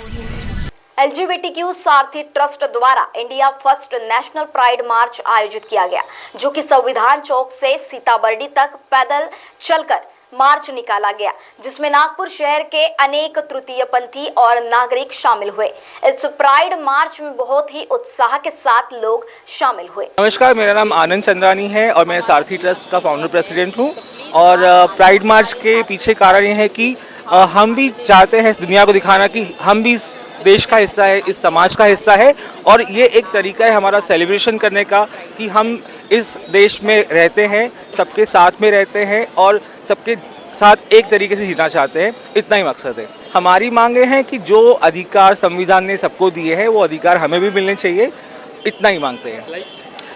LGBTQ सारथी trust द्वारा India first national pride मार्च आयोजित किया गया, जो कि संविधान चौक से सीताबर्डी तक पैदल चलकर मार्च निकाला गया, जिसमें नागपुर शहर के अनेक तृतीयपंथी और नागरिक शामिल हुए। इस प्राइड मार्च में बहुत ही उत्साह के साथ लोग शामिल हुए। नमस्कार, मेरा नाम आनंद चंद्रानी है और मैं सारथी ट्रस्ट का फाउंडर प्रेसिडेंट हूँ। और प्राइड मार्च के पीछे कारण ये है कि हम भी चाहते हैं दुनिया को दिखाना कि हम भी इस देश का हिस्सा है, इस समाज का हिस्सा है, और ये एक तरीका है हमारा सेलिब्रेशन करने का कि हम इस देश में रहते हैं, सबके साथ में रहते हैं और सबके साथ एक तरीके से जीना चाहते हैं। इतना ही मकसद है। हमारी मांगे हैं कि जो अधिकार संविधान ने सबको दिए हैं वो अधिकार हमें भी मिलने चाहिए, इतना ही मांगते हैं।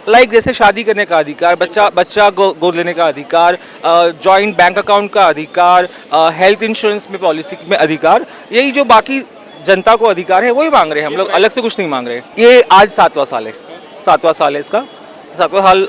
लाइक जैसे शादी करने का अधिकार, बच्चा गोद लेने का अधिकार, जॉइंट बैंक अकाउंट का अधिकार, हेल्थ इंश्योरेंस में पॉलिसी में अधिकार, यही जो बाकी जनता को अधिकार है वही मांग रहे हैं। हम लोग अलग से कुछ नहीं मांग रहे। ये आज 7वां साल है इसका। 7वां साल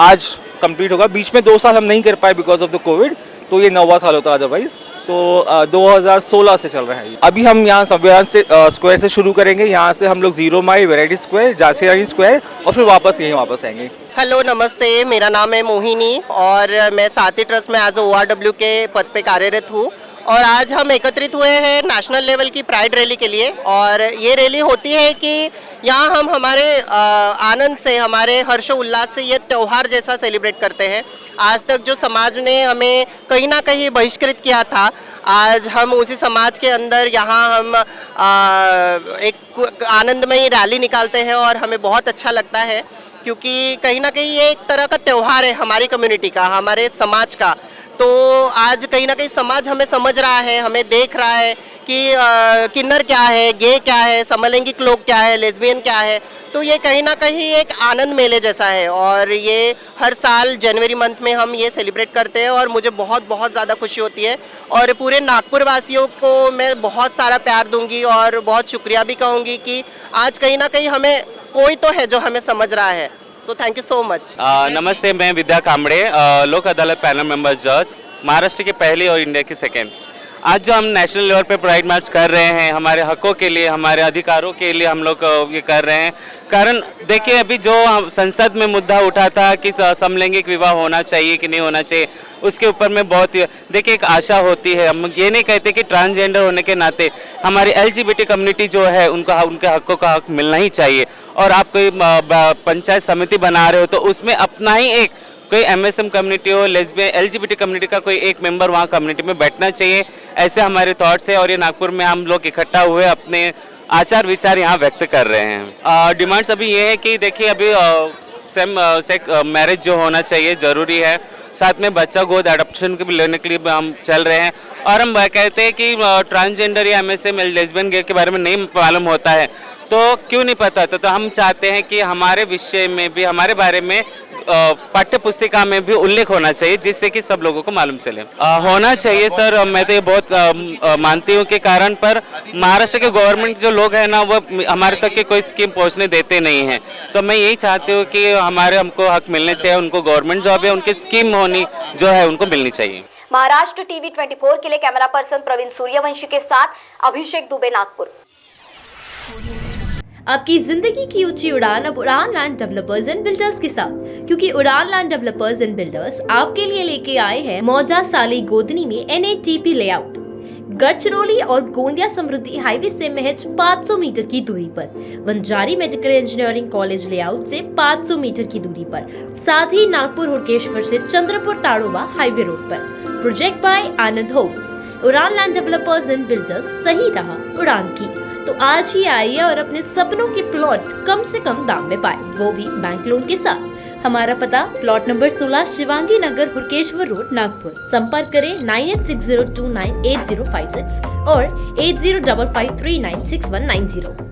आज कंप्लीट होगा। बीच में 2 साल हम नहीं कर पाए बिकॉज ऑफ द कोविड, तो ये 9वां साल होता अदरवाइज। तो 2016 से चल रहा है। अभी हम यहाँ संविधान से स्क्वायर से शुरू करेंगे। यहाँ से हम लोग 0 माइल वैरायटी स्क्वायर, झांसी रानी स्क्वायर और फिर वापस आएंगे। हेलो, नमस्ते, मेरा नाम है मोहिनी और मैं सारथी ट्रस्ट में एज ORW के पद पे कार्यरत हूँ। और आज हम एकत्रित हुए हैं नेशनल लेवल की प्राइड रैली के लिए। और ये रैली होती है कि यहाँ हम हमारे आनंद से, हमारे हर्ष उल्लास से ये त्यौहार जैसा सेलिब्रेट करते हैं। आज तक जो समाज ने हमें कहीं ना कहीं बहिष्कृत किया था, आज हम उसी समाज के अंदर यहाँ हम एक आनंदमयी रैली निकालते हैं और हमें बहुत अच्छा लगता है, क्योंकि कहीं ना कहीं ये एक तरह का त्यौहार है हमारी कम्युनिटी का, हमारे समाज का। तो आज कहीं ना कहीं समाज हमें समझ रहा है, हमें देख रहा है कि किन्नर क्या है, गे क्या है, समलैंगिक लोग क्या है, लेस्बियन क्या है। तो ये कहीं ना कहीं एक आनंद मेले जैसा है और ये हर साल जनवरी मंथ में हम ये सेलिब्रेट करते हैं और मुझे बहुत बहुत ज़्यादा खुशी होती है। और पूरे नागपुर वासियों को मैं बहुत सारा प्यार दूंगी और बहुत शुक्रिया भी कहूँगी कि आज कहीं ना कहीं हमें कोई तो है जो हमें समझ रहा है। So thank you so much. नमस्ते, मैं विद्या कामड़े, लोक अदालत पैनल मेंबर जज, महाराष्ट्र की पहली और इंडिया की सेकेंड। आज जो हम नेशनल लेवल पे प्राइड मार्च कर रहे हैं, हमारे हकों के लिए, हमारे अधिकारों के लिए हम लोग ये कर रहे हैं। कारण देखिए, अभी जो संसद में मुद्दा उठा था कि समलैंगिक विवाह होना चाहिए कि नहीं होना चाहिए, उसके ऊपर में बहुत देखिए एक आशा होती है। हम ये नहीं कहते कि ट्रांसजेंडर होने के नाते हमारी LGBT कम्युनिटी जो है उनके हकों का हक मिलना ही चाहिए। और आप कोई पंचायत समिति बना रहे हो तो उसमें अपना ही एक कोई MSM कम्युनिटी हो, लेस्बियन, LGBT कम्युनिटी का कोई एक मेंबर वहाँ कम्युनिटी में बैठना चाहिए। ऐसे हमारे थॉट्स है और ये नागपुर में हम लोग इकट्ठा हुए अपने आचार विचार यहाँ व्यक्त कर रहे हैं। डिमांड्स अभी ये है कि देखिए, अभी सेम सेक्स मैरिज जो होना चाहिए ज़रूरी है, साथ में बच्चा गोद एडॉप्शन के भी लेने के लिए हम चल रहे हैं। और हम कहते हैं कि ट्रांसजेंडर या MSM लेस्बियन गे के बारे में नहीं मालूम होता है तो क्यों नहीं पता होता, तो हम चाहते हैं कि हमारे विषय में भी, हमारे बारे में पाठ्य पुस्तिका में भी उल्लेख होना चाहिए, जिससे कि सब लोगों को मालूम चले। होना चाहिए सर, मैं तो ये बहुत मानती हूँ कि कारण पर महाराष्ट्र के गवर्नमेंट जो लोग हैं ना, वो हमारे तक के कोई स्कीम पहुँचने देते नहीं हैं। तो मैं यही चाहती हूँ कि हमको हक मिलने चाहिए, उनको गवर्नमेंट जॉब है, उनकी स्कीम होनी जो है उनको मिलनी चाहिए। महाराष्ट्र TV 24 के लिए कैमरा पर्सन प्रवीण सूर्यवंशी के साथ अभिषेक दुबे, नागपुर। आपकी जिंदगी की ऊंची उड़ान अब उड़ान लैंड डेवलपर्स एंड बिल्डर्स के साथ, क्योंकि उड़ान लैंड डेवलपर्स एंड बिल्डर्स आपके लिए लेके आए हैं मौजा साली गोदनी में NATP लेआउट। गढ़चिरौली और गोंदिया समृद्धि हाईवे से महज 500 मीटर की दूरी पर, Banjari medical engineering college layout से 500 मीटर की दूरी पर, साथ ही नागपुर हुड़केश्वर से चंद्रपुर ताड़ोबा हाईवे रोड पर। Project by Anand homes. Udaan land developers and builders, सही रहा उड़ान की तो आज ही आइए और अपने सपनों के प्लॉट कम से कम दाम में पाए, वो भी बैंक लोन के साथ। हमारा पता प्लॉट नंबर 16, शिवांगी नगर, हुड़केश्वर रोड, नागपुर। संपर्क करें 9860298056 और 8055396190।